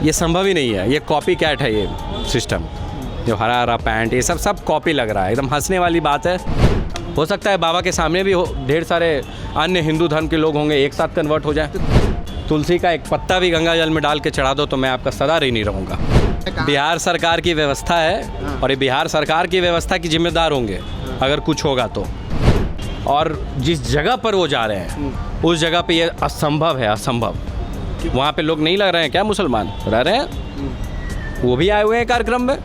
ये संभव ही नहीं है। ये कॉपी कैट है ये सिस्टम, जो हरा हरा पैंट ये सब कॉपी लग रहा है। एकदम हंसने वाली बात है। हो सकता है बाबा के सामने भी ढेर सारे अन्य हिंदू धर्म के लोग होंगे, एक साथ कन्वर्ट हो जाए। तुलसी का एक पत्ता भी गंगा जल में डाल के चढ़ा दो तो मैं आपका सदा ऋणी रहूँगा। बिहार सरकार की व्यवस्था है और ये बिहार सरकार की व्यवस्था की जिम्मेदार होंगे अगर कुछ होगा तो। और जिस जगह पर वो जा रहे हैं उस जगह पे ये असंभव है, असंभव। वहाँ पे लोग नहीं लग रहे हैं क्या? मुसलमान रह रहे हैं, वो भी आए हुए हैं कार्यक्रम में।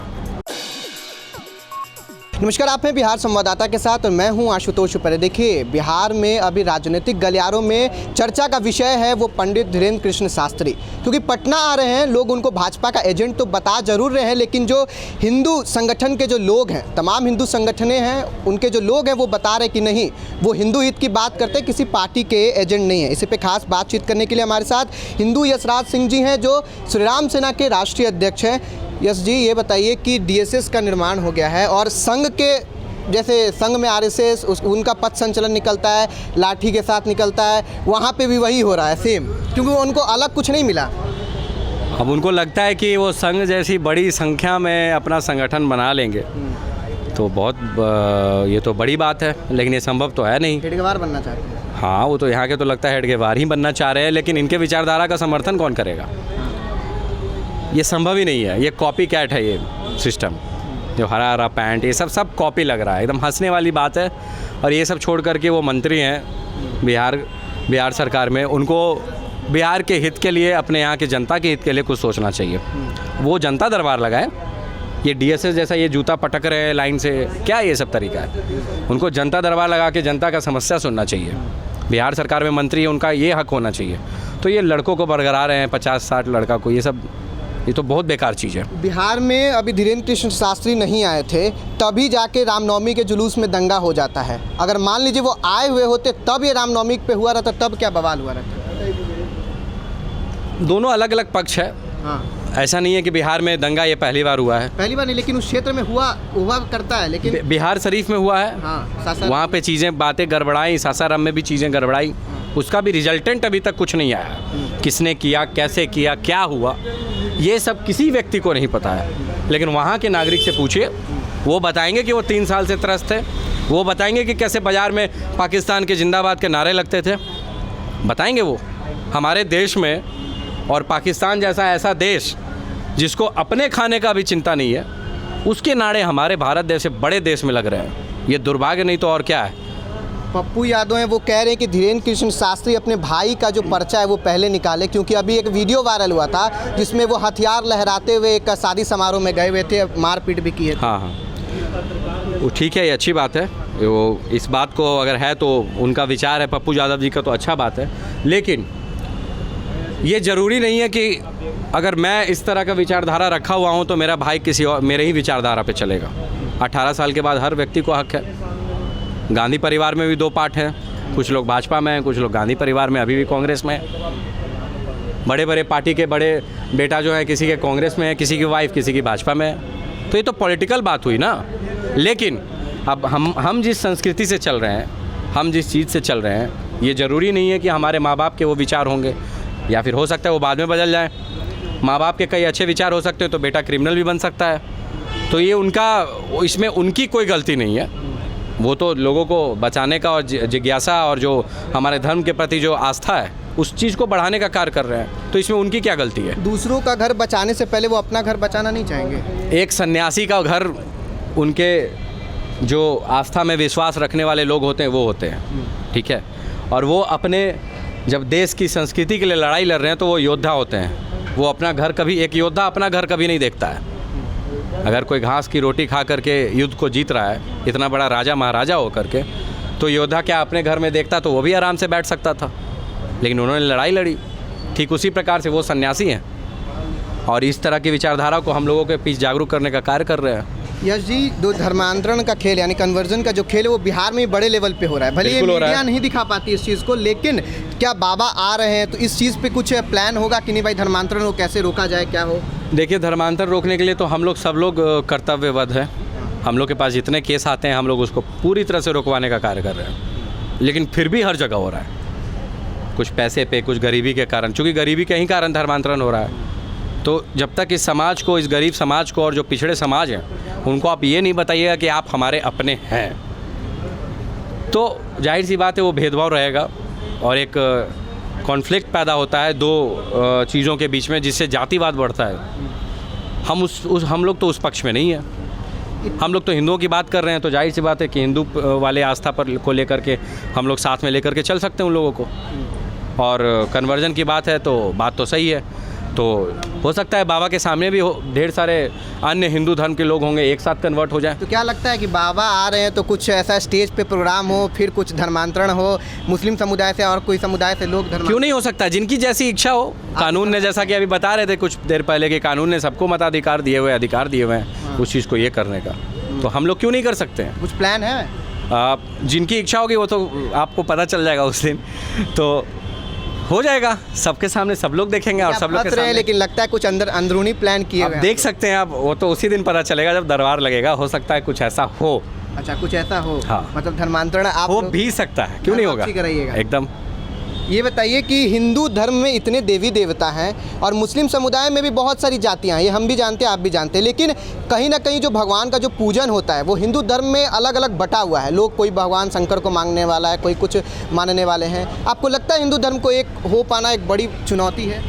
नमस्कार, आप हैं बिहार संवाददाता के साथ और मैं हूं आशुतोष उपरे। देखिए, बिहार में अभी राजनीतिक गलियारों में चर्चा का विषय है वो पंडित धीरेन्द्र कृष्ण शास्त्री, क्योंकि पटना आ रहे हैं। लोग उनको भाजपा का एजेंट तो बता जरूर रहे हैं, लेकिन जो हिंदू संगठन के जो लोग हैं, तमाम हिंदू संगठनें हैं, उनके जो लोग हैं वो बता रहे कि नहीं, वो हिंदू हित की बात करते हैं, किसी पार्टी के एजेंट नहीं है। इसी पर खास बातचीत करने के लिए हमारे साथ हिंदू यशराज सिंह जी हैं, जो श्री राम सेना के राष्ट्रीय अध्यक्ष हैं। यश जी, ये बताइए कि डीएसएस का निर्माण हो गया है और संघ के जैसे संघ में आरएसएस उनका पथ संचलन निकलता है, लाठी के साथ निकलता है, वहाँ पे भी वही हो रहा है सेम, क्योंकि उनको अलग कुछ नहीं मिला। अब उनको लगता है कि वो संघ जैसी बड़ी संख्या में अपना संगठन बना लेंगे तो बहुत ये तो बड़ी बात है, लेकिन ये संभव तो है नहीं। हेडगेवार बनना चाहते हैं। हाँ, वो तो यहाँ के तो लगता है हेडगेवार ही बनना चाह रहे हैं, लेकिन इनके विचारधारा का समर्थन कौन करेगा? ये संभव ही नहीं है। ये कॉपी कैट है ये सिस्टम, जो हरा हरा पैंट ये सब कॉपी लग रहा है। एकदम हंसने वाली बात है। और ये सब छोड़ करके वो मंत्री हैं बिहार सरकार में, उनको बिहार के हित के लिए, अपने यहाँ के जनता के हित के लिए कुछ सोचना चाहिए। वो जनता दरबार लगाए। ये डीएसएस जैसा ये जूता पटक रहे हैं लाइन से, क्या ये सब तरीका है? उनको जनता दरबार लगा के जनता का समस्या सुनना चाहिए। बिहार सरकार में मंत्री है, उनका ये हक होना चाहिए। तो ये लड़कों को बरगरा रहे हैं, 50-60 लड़का को, ये तो बहुत बेकार चीज़ है। बिहार में अभी धीरेन्द्र कृष्ण शास्त्री नहीं आए थे, तभी जाके रामनवमी के जुलूस में दंगा हो जाता है। अगर मान लीजिए वो आए हुए होते तब ये रामनवमी पे हुआ रहता, तब क्या बवाल हुआ रहता? दोनों अलग अलग पक्ष है। हाँ, ऐसा नहीं है कि बिहार में दंगा ये पहली बार हुआ है। पहली बार नहीं, लेकिन उस क्षेत्र में हुआ करता है। लेकिन बिहार शरीफ में हुआ है। हाँ, वहाँ पे चीज़ें बातें गड़बड़ाई, सासाराम में भी चीज़ें गड़बड़ाई। उसका भी रिजल्टेंट अभी तक कुछ नहीं आया। किसने किया, कैसे किया, क्या हुआ, ये सब किसी व्यक्ति को नहीं पता है। लेकिन वहाँ के नागरिक से पूछिए, वो बताएंगे कि वो 3 साल से त्रस्त थे। वो बताएंगे कि कैसे बाज़ार में पाकिस्तान के जिंदाबाद के नारे लगते थे। बताएंगे वो। हमारे देश में और पाकिस्तान जैसा ऐसा देश जिसको अपने खाने का भी चिंता नहीं है, उसके नारे हमारे भारत जैसे बड़े देश में लग रहे हैं। ये दुर्भाग्य नहीं तो और क्या है। पप्पू यादव हैं, वो कह रहे हैं कि धीरेन्द्र कृष्ण शास्त्री अपने भाई का जो पर्चा है वो पहले निकाले, क्योंकि अभी एक वीडियो वायरल हुआ था जिसमें वो हथियार लहराते हुए एक शादी समारोह में गए हुए थे, मारपीट भी की है। हाँ, वो ठीक है, ये अच्छी बात है। वो इस बात को अगर है तो उनका विचार है पप्पू यादव जी का, तो अच्छा बात है। लेकिन ये ज़रूरी नहीं है कि अगर मैं इस तरह का विचारधारा रखा हुआ हूँ तो मेरा भाई किसी और मेरे ही विचारधारा पे चलेगा। 18 साल के बाद हर व्यक्ति को हक है। गांधी परिवार में भी 2 पार्ट हैं, कुछ लोग भाजपा में हैं, कुछ लोग गांधी परिवार में, अभी भी कांग्रेस में। बड़े बड़े पार्टी के बड़े बेटा जो है, किसी के कांग्रेस में है, किसी की वाइफ किसी की भाजपा में है। तो ये तो पॉलिटिकल बात हुई ना। लेकिन अब हम जिस संस्कृति से चल रहे हैं, हम जिस चीज़ से चल रहे हैं, ये ज़रूरी नहीं है कि हमारे माँ बाप के वो विचार होंगे, या फिर हो सकता है वो बाद में बदल जाए। माँ बाप के कई अच्छे विचार हो सकते हैं तो बेटा क्रिमिनल भी बन सकता है। तो ये इसमें उनकी कोई गलती नहीं है। वो तो लोगों को बचाने का और जिज्ञासा और जो हमारे धर्म के प्रति जो आस्था है उस चीज़ को बढ़ाने का कार्य कर रहे हैं। तो इसमें उनकी क्या गलती है? दूसरों का घर बचाने से पहले वो अपना घर बचाना नहीं चाहेंगे? एक सन्यासी का घर उनके जो आस्था में विश्वास रखने वाले लोग होते हैं वो होते हैं, ठीक है। और वो अपने जब देश की संस्कृति के लिए लड़ाई लड़ रहे हैं तो वो योद्धा होते हैं। वो अपना घर कभी, एक योद्धा अपना घर कभी नहीं देखता है। अगर कोई घास की रोटी खा करके युद्ध को जीत रहा है, इतना बड़ा राजा महाराजा हो करके, तो योद्धा क्या अपने घर में देखता तो वो भी आराम से बैठ सकता था, लेकिन उन्होंने लड़ाई लड़ी। ठीक उसी प्रकार से वो सन्यासी हैं और इस तरह की विचारधारा को हम लोगों के बीच जागरूक करने का कार्य कर रहे हैं। यश जी, दो धर्मांतरण का खेल यानी कन्वर्जन का जो खेल है वो बिहार में बड़े लेवल पे हो रहा है। भले ये मीडिया नहीं दिखा पाती इस चीज़ को, लेकिन क्या बाबा आ रहे हैं तो इस चीज़ पे कुछ प्लान होगा कि नहीं भाई धर्मांतरण को कैसे रोका जाए, क्या हो? देखिए, धर्मांतर रोकने के लिए तो हम लोग सब लोग कर्तव्यबद्ध हैं। हम लोग के पास जितने केस आते हैं हम लोग उसको पूरी तरह से रोकवाने का कार्य कर रहे हैं, लेकिन फिर भी हर जगह हो रहा है। कुछ पैसे पे, कुछ गरीबी के कारण, चूँकि गरीबी के ही कारण धर्मांतरण हो रहा है। तो जब तक इस समाज को, इस गरीब समाज को और जो पिछड़े समाज हैं उनको आप ये नहीं बताइएगा कि आप हमारे अपने हैं, तो जाहिर सी बात है वो भेदभाव रहेगा और एक कॉन्फ्लिक्ट पैदा होता है दो चीज़ों के बीच में, जिससे जातिवाद बढ़ता है। हम लोग तो उस पक्ष में नहीं है। हम लोग तो हिंदुओं की बात कर रहे हैं, तो जाहिर सी बात है कि हिंदू वाले आस्था पर को लेकर के हम लोग साथ में लेकर के चल सकते हैं उन लोगों को। और कन्वर्जन की बात है तो बात तो सही है, तो हो सकता है बाबा के सामने भी ढेर सारे अन्य हिंदू धर्म के लोग होंगे, एक साथ कन्वर्ट हो जाए। तो क्या लगता है कि बाबा आ रहे हैं तो कुछ ऐसा स्टेज पे प्रोग्राम हो, फिर कुछ धर्मांतरण हो, मुस्लिम समुदाय से और कोई समुदाय से लोग क्यों नहीं हो सकता? जिनकी जैसी इच्छा हो। कानून ने, जैसा कि अभी बता रहे थे कुछ देर पहले, कि कानून ने सबको मताधिकार दिए हुए, अधिकार दिए हुए हैं उस चीज़ को ये करने का, तो हम लोग क्यों नहीं कर सकते हैं? कुछ प्लान है? जिनकी इच्छा होगी वो तो आपको पता चल जाएगा उस दिन, तो हो जाएगा सबके सामने, सब लोग देखेंगे और सब लोग के सामने। लेकिन लगता है कुछ अंदरूनी प्लान किए हुए हैं। देख सकते हैं आप, वो तो उसी दिन पता चलेगा जब दरबार लगेगा। हो सकता है कुछ ऐसा हो। अच्छा, कुछ ऐसा हो। हाँ। मतलब धर्मांतरण आप हो भी सकता है, क्यों नहीं होगा? एकदम। ये बताइए कि हिंदू धर्म में इतने देवी देवता हैं और मुस्लिम समुदाय में भी बहुत सारी जातियां हैं, ये हम भी जानते हैं, आप भी जानते हैं, लेकिन कहीं ना कहीं जो भगवान का जो पूजन होता है वो हिंदू धर्म में अलग अलग बटा हुआ है। लोग, कोई भगवान शंकर को मांगने वाला है, कोई कुछ मानने वाले हैं। आपको लगता है हिंदू धर्म को एक हो पाना एक बड़ी चुनौती है?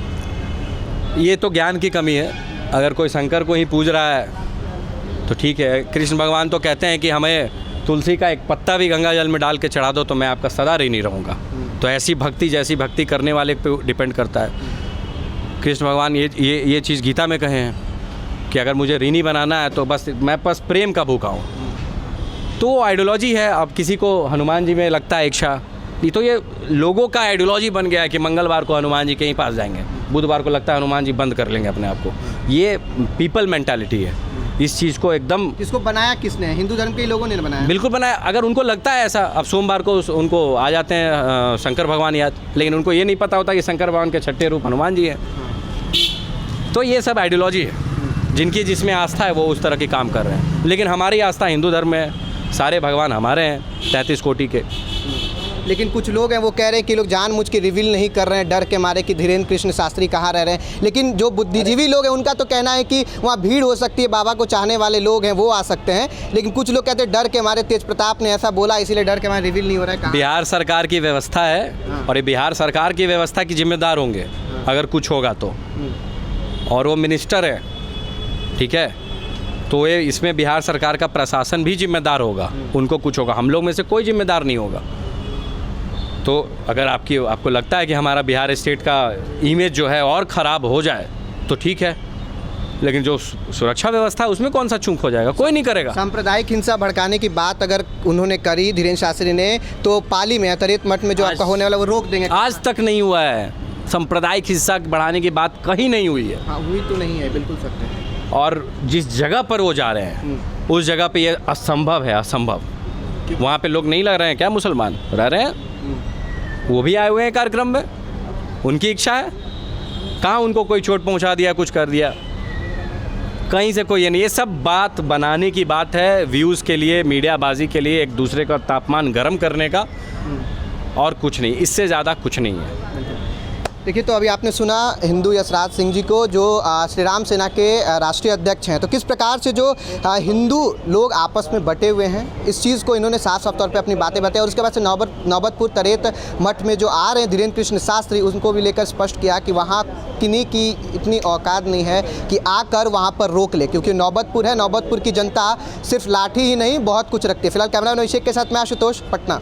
ये तो ज्ञान की कमी है। अगर कोई शंकर को ही पूज रहा है तो ठीक है। कृष्ण भगवान तो कहते हैं कि हमें तुलसी का एक पत्ता भी गंगा जल में डाल के चढ़ा दो तो मैं आपका सदा ऋणी रहूँगा। तो ऐसी भक्ति, जैसी भक्ति करने वाले पे डिपेंड करता है। कृष्ण भगवान ये चीज़ गीता में कहे हैं कि अगर मुझे ऋणी बनाना है तो मैं बस प्रेम का भूखा हूँ। तो वो आइडियोलॉजी है। अब किसी को हनुमान जी में लगता है इच्छा, तो ये लोगों का आइडियोलॉजी बन गया है कि मंगलवार को हनुमान जी के ही पास जाएंगे, बुधवार को लगता है हनुमान जी बंद कर लेंगे अपने आप को। ये पीपल मेंटालिटी है। इस चीज़ को एकदम, इसको बनाया किसने? हिंदू धर्म के लोगों ने बनाया। बिल्कुल बनाया। अगर उनको लगता है ऐसा, अब सोमवार को उनको आ जाते हैं शंकर भगवान याद, लेकिन उनको ये नहीं पता होता कि शंकर भगवान के छठे रूप हनुमान जी हैं। तो ये सब आइडियोलॉजी है। जिनकी जिसमें आस्था है वो उस तरह के काम कर रहे हैं, लेकिन हमारी आस्था हिंदू धर्म में है। सारे भगवान हमारे हैं, 33 कोटि के। लेकिन कुछ लोग हैं वो कह रहे हैं कि लोग जानबूझ के रिवील नहीं कर रहे हैं, डर के मारे कि धीरेन्द्र कृष्ण शास्त्री कहाँ रह रहे हैं। लेकिन जो बुद्धिजीवी लोग हैं उनका तो कहना है कि वहाँ भीड़ हो सकती है, बाबा को चाहने वाले लोग हैं वो आ सकते हैं। लेकिन कुछ लोग कहते हैं डर के मारे, तेज प्रताप ने ऐसा बोला इसीलिए डर के मारे रिवील नहीं हो रहा है। बिहार सरकार की व्यवस्था है और ये बिहार सरकार की व्यवस्था की जिम्मेदार होंगे अगर कुछ होगा तो। और वो मिनिस्टर है, ठीक है, तो ये इसमें बिहार सरकार का प्रशासन भी जिम्मेदार होगा। उनको कुछ होगा, हम लोग में से कोई जिम्मेदार नहीं होगा। तो अगर आपको लगता है कि हमारा बिहार स्टेट का इमेज जो है और ख़राब हो जाए तो ठीक है, लेकिन जो सुरक्षा व्यवस्था है उसमें कौन सा चूक हो जाएगा? कोई नहीं करेगा। सांप्रदायिक हिंसा भड़काने की बात अगर उन्होंने करी, धीरेन्द्र शास्त्री ने, तो पाली में अतरेत मठ में जो आपका होने वाला वो रोक देंगे। आज तक नहीं हुआ है। सांप्रदायिक हिंसा बढ़ाने की बात कहीं नहीं हुई है। हाँ, हुई तो नहीं है, बिल्कुल सत्य है। और जिस जगह पर वो जा रहे हैं उस जगह पे ये असंभव है, असंभव। वहाँ पे लोग नहीं लग रहे हैं क्या? मुसलमान रह रहे हैं, वो भी आए हुए हैं कार्यक्रम में, उनकी इच्छा है। कहाँ उनको कोई चोट पहुँचा दिया, कुछ कर दिया? कहीं से कोई ये नहीं। ये सब बात बनाने की बात है, व्यूज़ के लिए, मीडियाबाजी के लिए, एक दूसरे का तापमान गर्म करने का, और कुछ नहीं। इससे ज़्यादा कुछ नहीं है। देखिए, तो अभी आपने सुना हिंदू यशराज सिंह जी को, जो श्री राम सेना के राष्ट्रीय अध्यक्ष हैं। तो किस प्रकार से जो हिंदू लोग आपस में बटे हुए हैं, इस चीज़ को इन्होंने साफ साफ तौर पे अपनी बातें बताई। और उसके बाद से नौबतपुर तरेत मठ में जो आ रहे हैं धीरेन्द्र कृष्ण शास्त्री, उनको भी लेकर स्पष्ट किया कि वहाँ किन्हीं की इतनी औकात नहीं है कि आकर वहाँ पर रोक ले, क्योंकि नौबतपुर है, नौबतपुर की जनता सिर्फ लाठी ही नहीं बहुत कुछ रखती है। फिलहाल कैमरा मैन अभिषेक के साथ मैं आशुतोष, पटना।